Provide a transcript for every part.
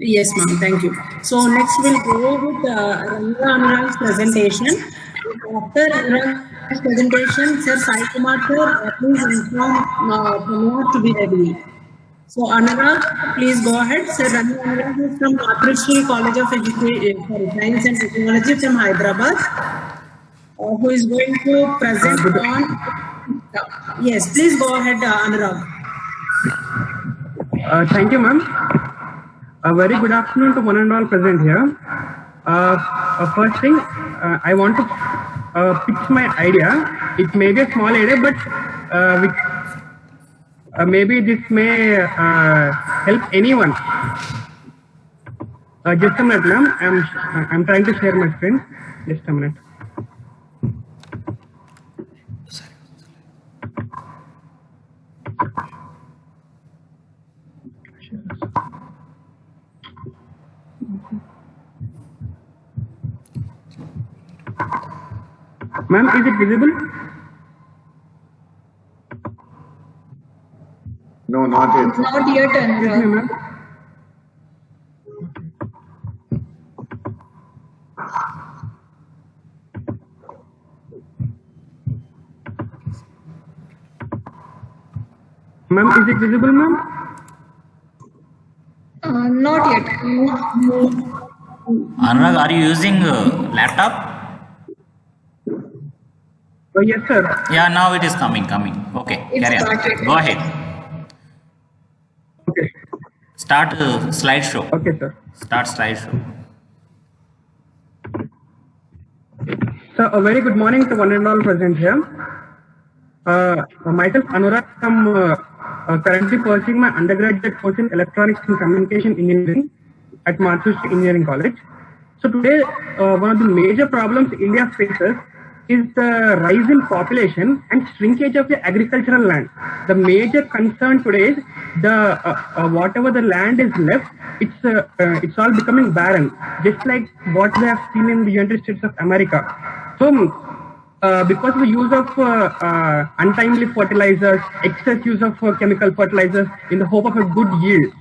Yes, ma'am. Thank you. So next we'll go with Ranga Anurag's presentation. After Anurag's presentation, Sir Sai Kumar sir, please inform Pranaya to be ready. So Anurag, please go ahead. Sir Ranga Anurag is from Matrishri College of Education, Science and Technology from Hyderabad, who is going to present on. Yes, please go ahead, Anurag. Thank you, ma'am. A very good afternoon to one and all present here. First thing, I want to pitch my idea. It may be a small idea, but maybe this may help anyone. Just a minute, ma'am. I'm trying to share my screen. Just a minute. Ma'am, is it visible? No, not yet. Not yet, Anurag. Ma'am. Ma'am, is it visible, ma'am? Not yet. Anurag, are you using laptop? Yes, sir. Yeah, now it is coming. Okay, It's carry on. started. Go ahead. Okay. Start slideshow. Okay, sir. Start slideshow. So, a very good morning to one and all present here. Myself, Anurag, I'm currently pursuing my undergraduate course in Electronics and Communication Engineering at Matrishri Engineering College. So today, one of the major problems India faces is the rise in population and shrinkage of the agricultural land. The major concern today is the whatever the land is left, it's all becoming barren, just like what we have seen in the United States of America. So because of the use of untimely fertilizers, excess use of chemical fertilizers in the hope of a good yield.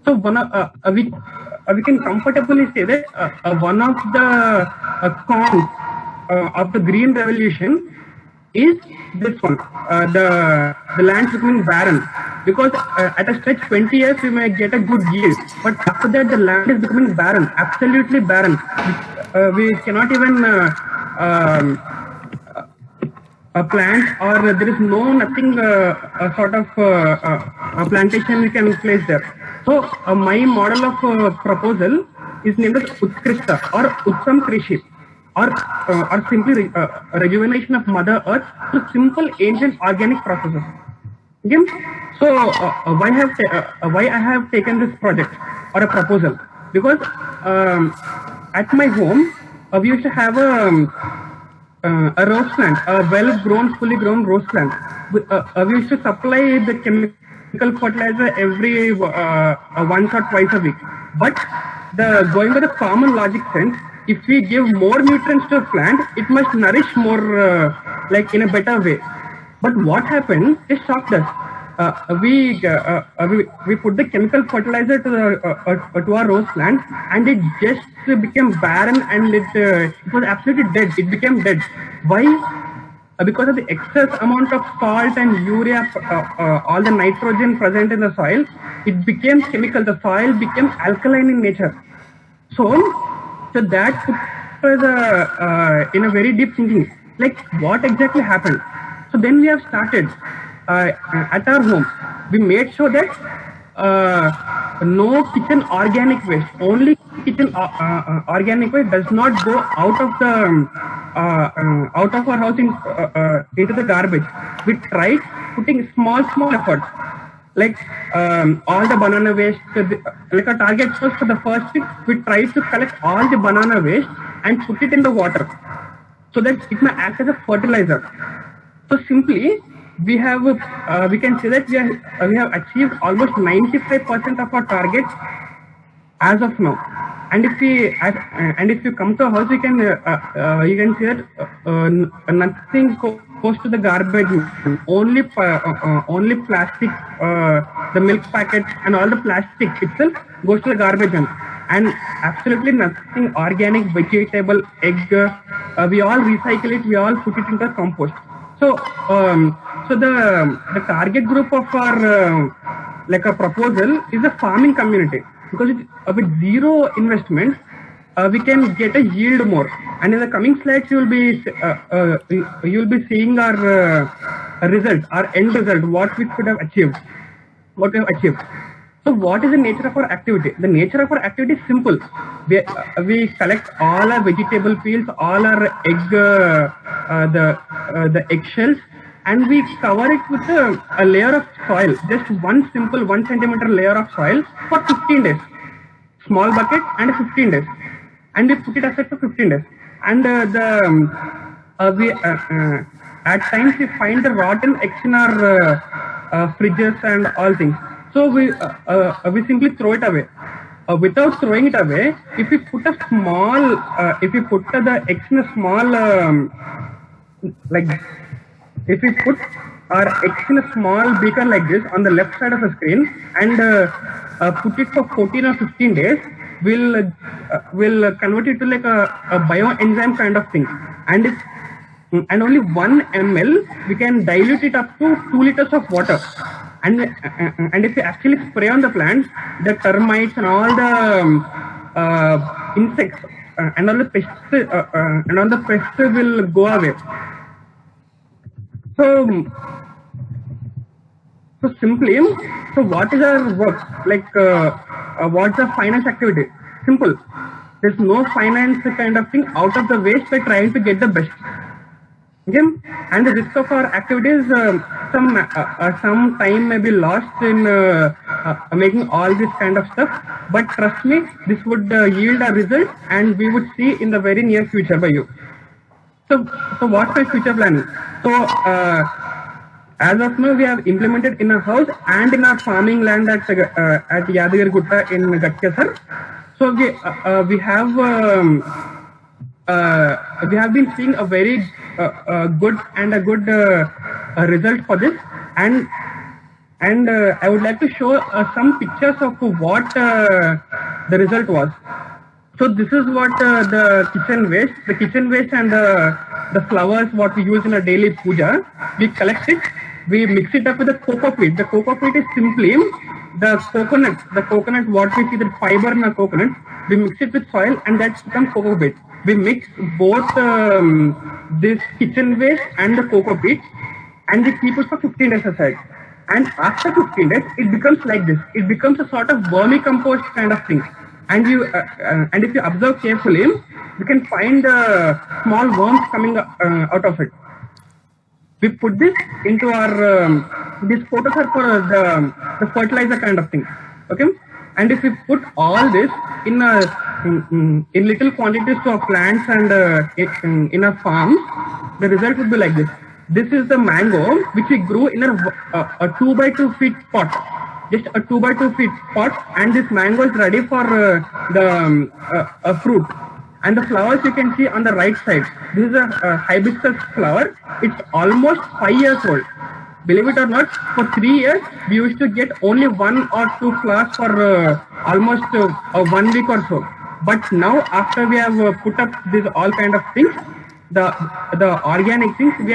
So we can comfortably say that one of the cons of the green revolution is this one, the land becoming barren, because at a stretch 20 years we may get a good yield, but after that the land is becoming barren, absolutely barren. We cannot even plant, or there is nothing sort of plantation we can place there. So my model of proposal is named as Utskrishta or Utsam Krishi, or simply rejuvenation of Mother Earth through simple ancient organic processes. Okay? So why I have taken this project or a proposal? Because at my home we used to have a rose plant, a well-grown, fully grown rose plant. We used to supply the chemical fertilizer every once or twice a week. But going by the common logic sense, if we give more nutrients to a plant, it must nourish more, like in a better way. But what happened? It shocked us. We put the chemical fertilizer to our rose plant, and it just became barren, and it was absolutely dead. It became dead. Why? Because of the excess amount of salt and urea, all the nitrogen present in the soil, it became chemical. The soil became alkaline in nature. So that put us in a very deep thinking, like what exactly happened. So then we have started at our home. We made sure that no kitchen organic waste, only kitchen organic waste does not go out of the out of our house into the garbage. We tried putting small efforts, like all the banana waste. Like our target was for the first week, we tried to collect all the banana waste and put it in the water, so that it may act as a fertilizer. So simply, we can say that we have achieved almost 95% of our target as of now. And if you come to a house, you can see that nothing goes to the garbage. Only plastic, the milk packet and all the plastic itself goes to the garbage. And absolutely nothing organic, vegetable, egg, we all recycle it, we all put it into compost. So the target group of our like a proposal is a farming community, because with zero investment we can get a yield more. And in the coming slides you will be seeing our result, our end result, what we could have achieved, what we have achieved. So what is the nature of our activity? The nature of our activity is simple. We collect all our vegetable peels, all our egg, the eggshells, and we cover it with a layer of soil, just one simple 1 centimeter layer of soil for 15 days. Small bucket and 15 days. And we put it aside for 15 days. And at times we find the rotten eggs in our fridges and all things. So we simply throw it away. Without throwing it away, if we put a small, if we put the eggs in a small, if we put our eggs in a small beaker like this on the left side of the screen and put it for 14 or 15 days, we'll convert it to like a bioenzyme kind of thing. And only 1 ml, we can dilute it up to 2 liters of water. And if you actually spray on the plants, the termites and all the insects and all the pests will go away. So simply, what is our work? Like, what's the finance activity? Simple. There's no finance kind of thing. Out of the waste, we're trying to get the best. Okay? And the risk of our activities, some time may be lost in making all this kind of stuff. But trust me, this would yield a result, and we would see in the very near future by you. So what's my future plan? So as of now, we have implemented in our house and in our farming land at Yadagiri Gutta in Gatkesar. So we have been seeing a very good result for this, and I would like to show some pictures of what the result was. So this is what the kitchen waste and the flowers what we use in a daily puja. We collect it, we mix it up with the cocoa peat. The cocoa peat is simply the coconut what we see, the fiber in the coconut. We mix it with soil and that becomes cocoa peat. We mix both this kitchen waste and the cocoa peat, and we keep it for 15 days aside. And after 15 days, it becomes like this. It becomes a sort of vermicompost kind of thing. And and if you observe carefully, you can find small worms coming out of it. We put this into our these photos are for the fertilizer kind of thing. Okay, and if we put all this in little quantities to our plants and in our farms, the result would be like this. This is the mango which we grew in a 2 by 2 feet pot. Just a 2 by 2 feet pot, and this mango is ready for the fruit. And the flowers you can see on the right side. This is a hibiscus flower. It's almost 5 years old. Believe it or not, for 3 years we used to get only 1 or 2 flowers for almost 1 week or so. But now, after we have put up this all kind of things, the organic things, we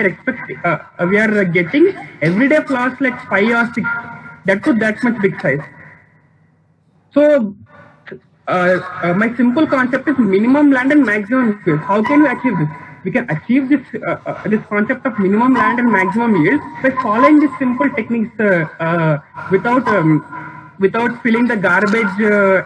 are getting everyday flowers like 5 or 6. That much big size. So my simple concept is minimum land and maximum yield. How can we achieve this? We can achieve this this concept of minimum land and maximum yield by following these simple techniques without filling the garbage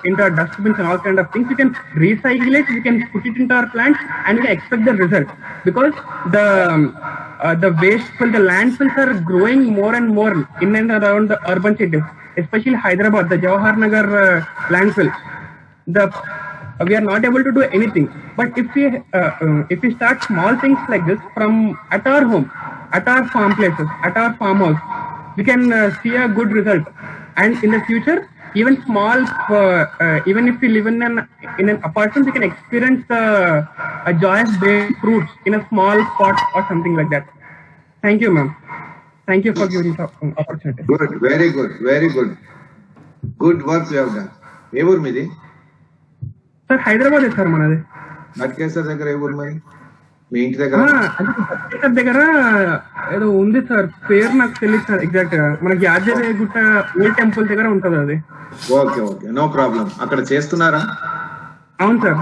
into our dustbins and all kind of things. We can recycle it, we can put it into our plants, and we can expect the result. Because the wasteful, the landfills are growing more and more in and around the urban cities, especially Hyderabad, the Jawahar Nagar landfill. We are not able to do anything. But if we start small things like this from at our home, at our farm places, at our farmhouse, we can see a good result. And in the future, even small, even if we live in an apartment, we can experience a joyous bay fruits in a small pot or something like that. Thank you, ma'am. Thank you for giving this opportunity. Good, very good, very good. Good work you have done. ఏ ఊరు మీది? Sir Hyderabad sir మనది. నట్కేశ్వర్ దగ్గర ఏ ఊరు మరి? మీ ఇంటి దగ్గర? నట్కేశ్వర్ దగ్గర ఏదో ఉంది సార్, పేరు నాకు తెలియదు సార్ ఎగ్జాక్ట్ గా. మనకి యాదగిరి గుట్ట ఓల్డ్ టెంపుల్ దగ్గర ఉంటది అది. Okay okay, no problem. అక్కడ చేస్తున్నారా? అవును సార్.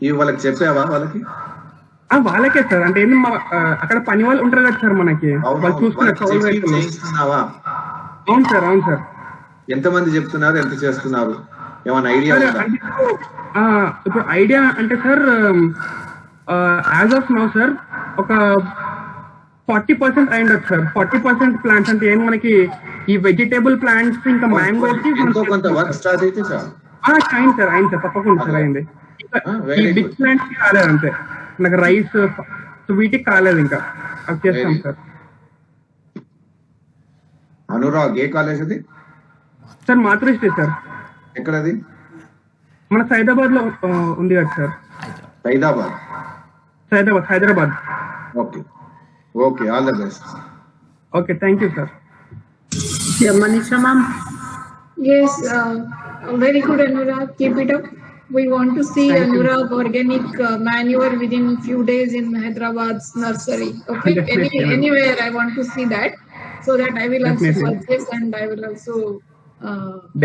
ఇవి వాళ్ళకి చెప్పావా వాళ్ళకి? వాళ్ళకే సార్, అంటే ఏంది అక్కడ పని వాళ్ళు ఉంటారు కదా సార్ మనకి, వాళ్ళు చూస్తున్నావా? అవును సార్, అవును సార్. ఎంతమంది చెప్తున్నారు, ఎంత చేస్తున్నారు, ఏమైనా ఐడియా? ఇప్పుడు ఐడియా అంటే sir as of now sir ఒక 40% అయిండొచ్చు సార్. 40% ప్లాంట్స్ అంటే ఏం మనకి ఈ వెజిటేబుల్ ప్లాంట్స్ ఇంకా మ్యాంగోస్ కొంత వర్క్ స్టార్ట్ అయితే చాలు. అయింది సార్, అయింది సార్, తప్పకుండా సార్ అయింది. ఈ బిగ్ ప్లాంట్స్ కాలేదు అంతే, నాకు రైస్ వీటికి కాలేదు, ఇంకా అది చేస్తాం సార్. అనురాగ్ ఏ కాలేజ్ అది? Sir Matrusri sir. ఎక్కడది? మన సైదాబాద్ లో ఉంది కదా sir. Hyderabad. Okay okay, all the best. Okay, thank you sir. Manisha ma'am. Yes, very good, Anurag. Keep it up. We want to see Anurag organic manure within few days in Hyderabad's nursery. Okay, anywhere I want to see that, so that I will also suggest and I will also.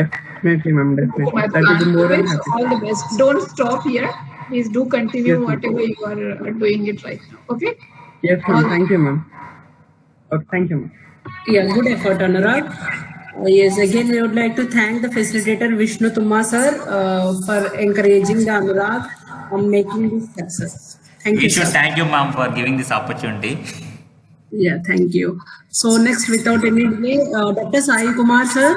Definitely, ma'am. Definitely. That will be more than happy. All the best. Don't stop here. Please do continue whatever you are doing it right now. Okay. Yes, ma'am. Thank you, ma'am. Okay, thank you, ma'am. Yeah, good effort, Anurag. Yes, again, we would like to thank the facilitator Vishnu Tumma sir for encouraging the Anurag on making this success. Thank you, sir. Thank you, ma'am, for giving this opportunity. Yeah, thank you. So next, without any delay, Dr. Sai Kumar sir.